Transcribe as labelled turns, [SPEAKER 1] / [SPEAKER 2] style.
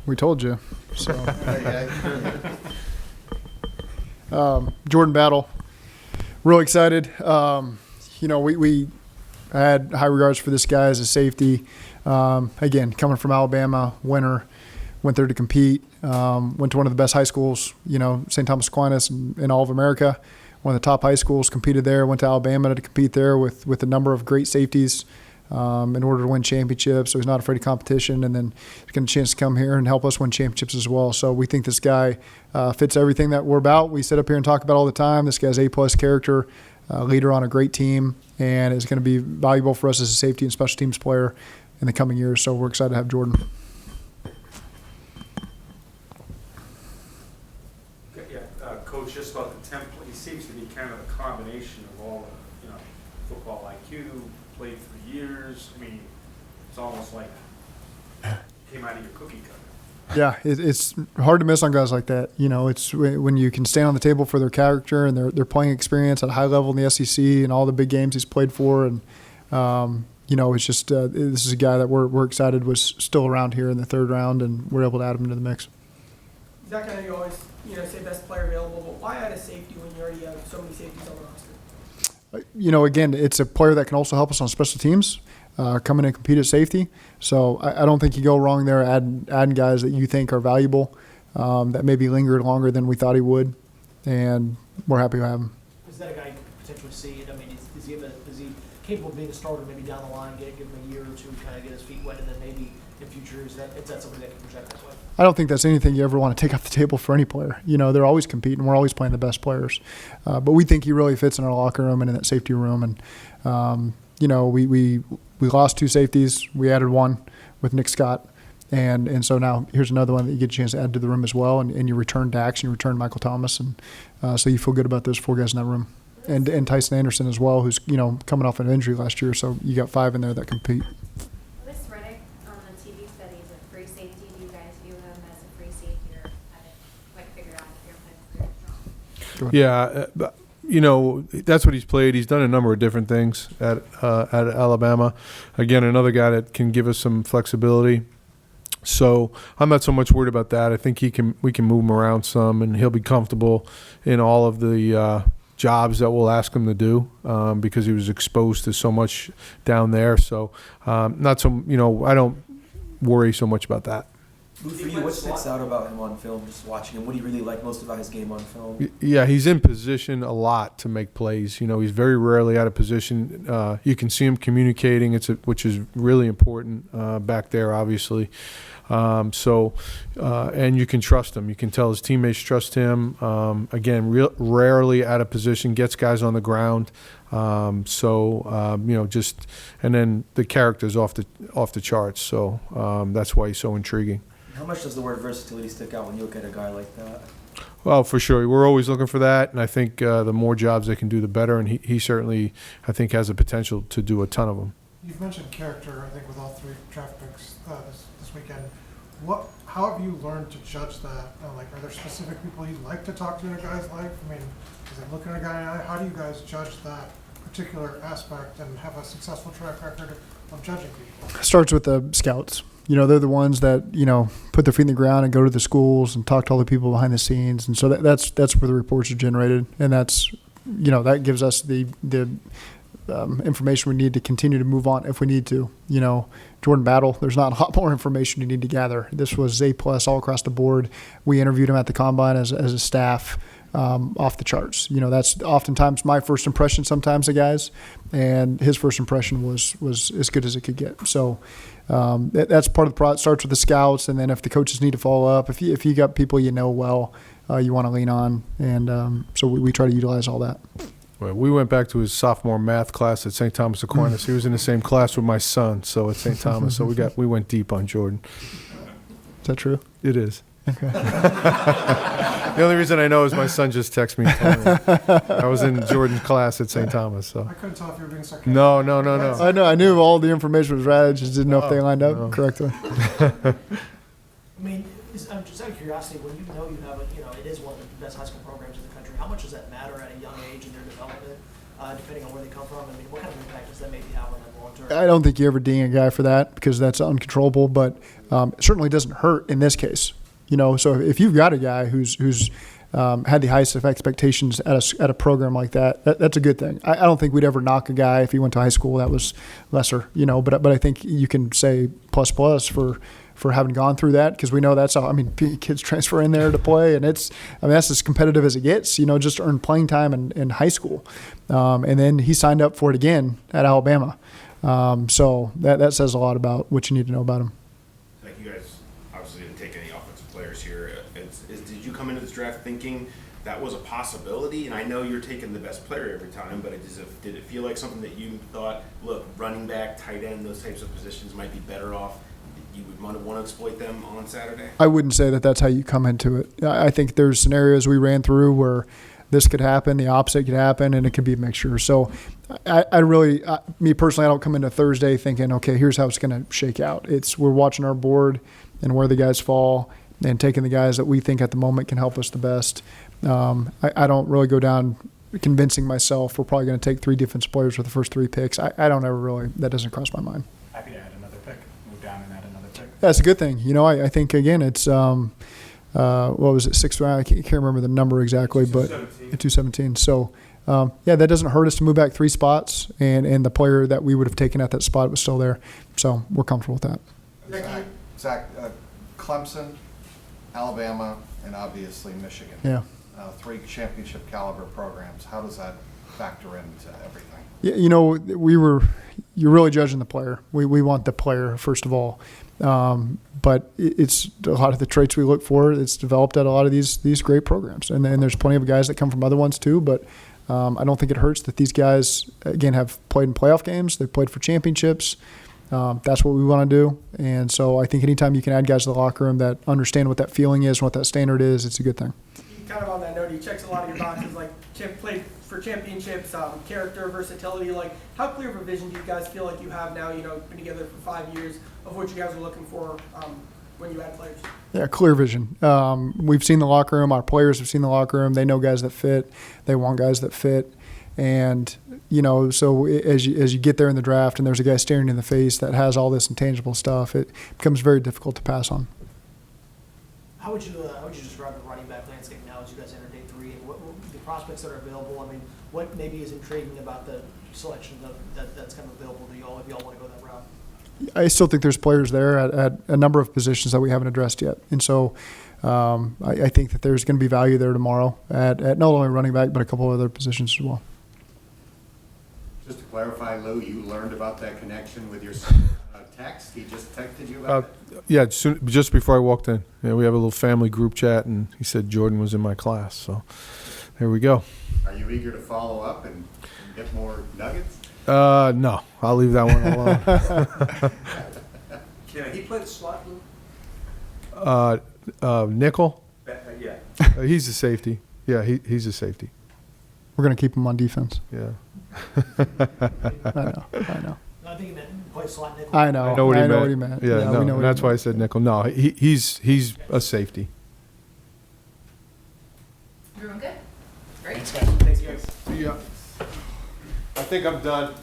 [SPEAKER 1] We told you. So. Jordan Battle, really excited. We had high regards for this guy as a safety. Again, coming from Alabama, winner, went there to compete. Went to one of the best high schools, St. Thomas Aquinas in all of America. One of the top high schools, competed there. Went to Alabama to compete there with a number of great safeties in order to win championships. So he's not afraid of competition, and then he's getting a chance to come here and help us win championships as well. So we think this guy fits everything that we're about. We sit up here and talk about all the time. This guy's A-plus character, leader on a great team, and is going to be valuable for us as a safety and special teams player in the coming years. So we're excited to have Jordan.
[SPEAKER 2] Coach, just about the template, he seems to be kind of a combination of all the, football IQ, played for years. I mean, it's almost like came out of your cookie cutter.
[SPEAKER 1] Yeah, it's hard to miss on guys like that. It's when you can stand on the table for their character and their playing experience at a high level in the SEC and all the big games he's played for. And, it's just this is a guy that we're excited was still around here in the third round, and we're able to add him into the mix.
[SPEAKER 3] Zach, I know you always say best player available, but why add a safety when you already have so many safeties on the roster?
[SPEAKER 1] Again, it's a player that can also help us on special teams, come in and compete at safety. So I don't think you go wrong there adding guys that you think are valuable, that maybe lingered longer than we thought he would, and we're happy to have him.
[SPEAKER 4] Is that a guy you could potentially see it? I mean, is he capable of being a starter maybe down the line, give him a year or two, kind of get his feet wet, and then maybe in future, is that somebody that can project that way?
[SPEAKER 1] I don't think that's anything you ever want to take off the table for any player. They're always competing. We're always playing the best players. But we think he really fits in our locker room and in that safety room. And, we lost 2 safeties. We added 1 with Nick Scott. And so now here's another one that you get a chance to add to the room as well. And you return Dax and you return Michael Thomas. And so you feel good about those 4 guys in that room. And Tyson Anderson as well, who's, coming off an injury last year. So you got 5 in there that compete.
[SPEAKER 5] Yeah, that's what he's played. He's done a number of different things at Alabama. Again, another guy that can give us some flexibility. So I'm not so much worried about that. I think we can move him around some, and he'll be comfortable in all of the jobs that we'll ask him to do because he was exposed to so much down there. So I don't worry so much about that.
[SPEAKER 6] For you, what sticks out about him on film, just watching him? What do you really like most about his game on film?
[SPEAKER 5] Yeah, he's in position a lot to make plays. He's very rarely out of position. You can see him communicating, which is really important back there, obviously. And you can trust him. You can tell his teammates trust him. Again, rarely out of position, gets guys on the ground. And then the character's off the charts. So that's why he's so intriguing.
[SPEAKER 6] How much does the word versatility stick out when you look at a guy like that?
[SPEAKER 5] Well, for sure. We're always looking for that, and I think the more jobs they can do, the better, and he certainly, I think, has the potential to do a ton of them.
[SPEAKER 7] You've mentioned character, I think, with all 3 draft picks this weekend. How have you learned to judge that? Are there specific people you'd like to talk to in a guy's life? I mean, is it looking at a guy in the eye? How do you guys judge that particular aspect and have a successful track record of judging people?
[SPEAKER 1] It starts with the scouts. They're the ones that, put their feet in the ground and go to the schools and talk to all the people behind the scenes. And so that's where the reports are generated. And that's, that gives us the information we need to continue to move on if we need to. Jordan Battle, there's not a lot more information you need to gather. This was A+ all across the board. We interviewed him at the Combine as a staff. Off the charts. That's oftentimes my first impression sometimes of guys, and his first impression was as good as it could get. So that's part of the process. It starts with the scouts, and then if the coaches need to follow up, if you got people well, you want to lean on, and so we try to utilize all that.
[SPEAKER 5] Well, we went back to his sophomore math class at St. Thomas Aquinas. He was in the same class with my son, so at St. Thomas. So we went deep on Jordan.
[SPEAKER 1] Is that true?
[SPEAKER 5] It is.
[SPEAKER 1] Okay.
[SPEAKER 5] The only reason I know is my son just texted me and told me. I was in Jordan's class at St. Thomas. So
[SPEAKER 7] I couldn't tell if you were being sarcastic.
[SPEAKER 5] No.
[SPEAKER 1] I knew all the information was right. I just didn't know if they lined up correctly.
[SPEAKER 4] I mean, I'm just out of curiosity, when you have it is one of the best high school programs in the country, how much does that matter at a young age in their development? depending on where they come from? I mean, what kind of impact does that maybe have on them long term?
[SPEAKER 1] I don't think you ever ding a guy for that because that's uncontrollable, but it certainly doesn't hurt in this case. So if you've got a guy who's had the highest of expectations at a program like that's a good thing. I don't think we'd ever knock a guy if he went to high school that was lesser, but I think you can say plus for having gone through that, because we know that's how, kids transfer in there to play, and that's as competitive as it gets, just to earn playing time in high school. And then he signed up for it again at Alabama. So that says a lot about what you need to know about him.
[SPEAKER 8] Like, you guys obviously didn't take any offensive players here. Did you come into this draft thinking that was a possibility? And I know you're taking the best player every time, but did it feel like something that you thought, look, running back, tight end, those types of positions might be better off? You would want to exploit them on Saturday?
[SPEAKER 1] I wouldn't say that that's how you come into it. I think there's scenarios we ran through where this could happen, the opposite could happen, and it could be a mixture. So me personally, I don't come into Thursday thinking, okay, here's how it's going to shake out. We're watching our board and where the guys fall and taking the guys that we think at the moment can help us the best. I don't really go down convincing myself we're probably going to take 3 defensive players with the first 3 picks. I don't ever really, that doesn't cross my mind.
[SPEAKER 2] Happy to add another pick, move down and add another pick.
[SPEAKER 1] That's a good thing. I think, again, it's, what was it, 6th round? I can't remember the number exactly, but 217. So, that doesn't hurt us to move back 3 spots, and the player that we would have taken at that spot was still there. So we're comfortable with that.
[SPEAKER 9] Zach, Clemson, Alabama, and obviously Michigan.
[SPEAKER 1] Yeah.
[SPEAKER 9] 3 championship caliber programs. How does that factor into everything?
[SPEAKER 1] Yeah, you're really judging the player. We want the player first of all, but it's a lot of the traits we look for. It's developed at a lot of these great programs, and then there's plenty of guys that come from other ones too. But I don't think it hurts that these guys again have played in playoff games. They've played for championships. That's what we want to do, and so I think anytime you can add guys to the locker room that understand what that feeling is, what that standard is, it's a good thing.
[SPEAKER 3] Kind of on that note, he checks a lot of your boxes, like played for championships, character, versatility. Like, how clear of a vision do you guys feel like you have now? Been together for 5 years, of what you guys are looking for when you add players.
[SPEAKER 1] Yeah, clear vision. We've seen the locker room. Our players have seen the locker room. They know guys that fit. They want guys that fit. And so as you get there in the draft, and there's a guy staring in the face that has all this intangible stuff, it becomes very difficult to pass on.
[SPEAKER 4] How would you describe the running back landscape now as you guys enter day 3, and what the prospects that are available? I mean, what maybe is intriguing about the selection that's kind of available to y'all if y'all want to go that route?
[SPEAKER 1] I still think there's players there at a number of positions that we haven't addressed yet, and so I think that there's going to be value there tomorrow at not only running back but a couple of other positions as well.
[SPEAKER 10] Just to clarify, Lou, you learned about that connection with your text? He just texted you about it?
[SPEAKER 5] Yeah, just before I walked in. Yeah, we have a little family group chat, and he said Jordan was in my class. So there we go.
[SPEAKER 10] Are you eager to follow up and get more nuggets?
[SPEAKER 5] No, I'll leave that one alone.
[SPEAKER 2] Can he play the slot, Lou?
[SPEAKER 5] Nickel?
[SPEAKER 2] Yeah.
[SPEAKER 5] He's a safety. Yeah, he's a safety.
[SPEAKER 1] We're going to keep him on defense.
[SPEAKER 5] Yeah.
[SPEAKER 1] I know.
[SPEAKER 4] No, I think he meant play slot nickel.
[SPEAKER 1] I know.
[SPEAKER 5] I know what
[SPEAKER 1] he meant.
[SPEAKER 5] Yeah,
[SPEAKER 1] we know
[SPEAKER 5] no, that's why I said nickel. No, he's a safety.
[SPEAKER 11] Everyone good? Great.
[SPEAKER 4] Thanks, guys.
[SPEAKER 5] Yeah. I think I'm done.